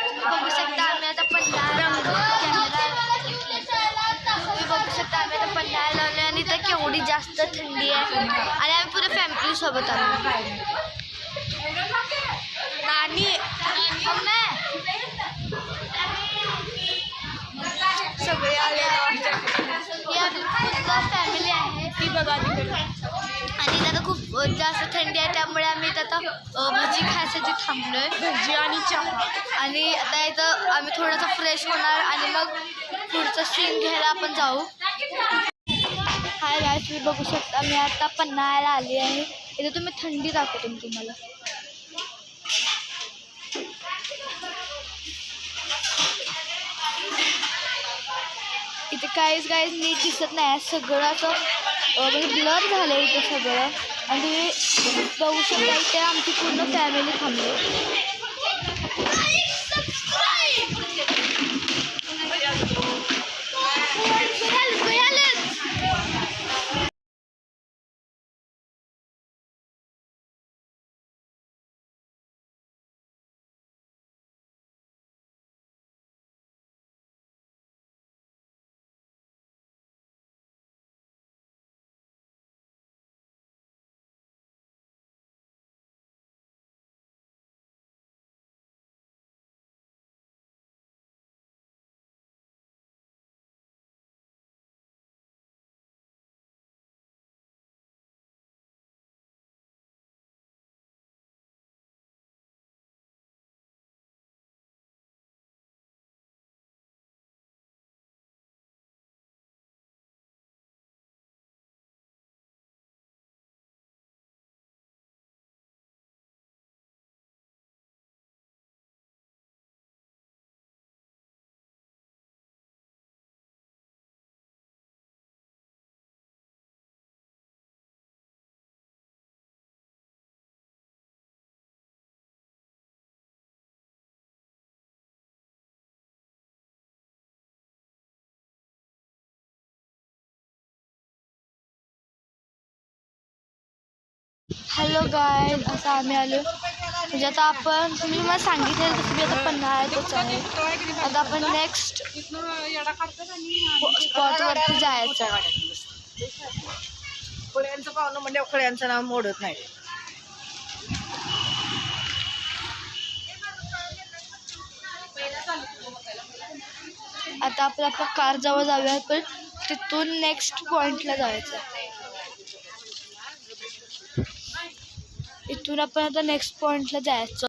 बघू शकता आम्ही आता पन्हाळा बघू शकता आम्ही आता पन्हाळा लावले आणि इथं केवढी जास्त थंडी आहे आणि आम्ही पुऱ्या फॅमिली सोबत आलो. नानी सगळे आले फॅमिली आहे ती बघा तिकडे. आणि आता खूप जास्त थंडी आहे त्यामुळे आम्ही आता भजी खायसाठी थांबलोय. भजी आणि चहा. आणि आता इथं आम्ही थोडंसं फ्रेश होणार आणि मग पुढचं सीन घ्यायला आपण जाऊ. हाय गाईस, तुम्ही बघू शकता मी आता पन्हाळ्याला आली आहे. इथे तुम्ही थंडी दाखवतो मी तुम्हाला. इथे काहीच नीट दिसत नाही, सगळं असं म्हणजे ब्लर झालं इथे सगळं. आणि तुम्ही बघू शकता इथे आमची पूर्ण फॅमिली थांबली. हॅलो गाईज, आता आम्ही आलो म्हणजे आता आपण तुम्ही मला सांगितलं तसं मी आता पन्हाळ्यातच आहे. आता आपण नेक्स्ट स्पॉटवरती जायचं. खळ्यांचं पाहुणं म्हणजे खळ्यांचं नाव मोडत नाही. आता आपल्या कार जवळ जाऊया पण तिथून नेक्स्ट पॉइंटला जायचं. इथून आपण आता नेक्स्ट पॉइंटला जायचं.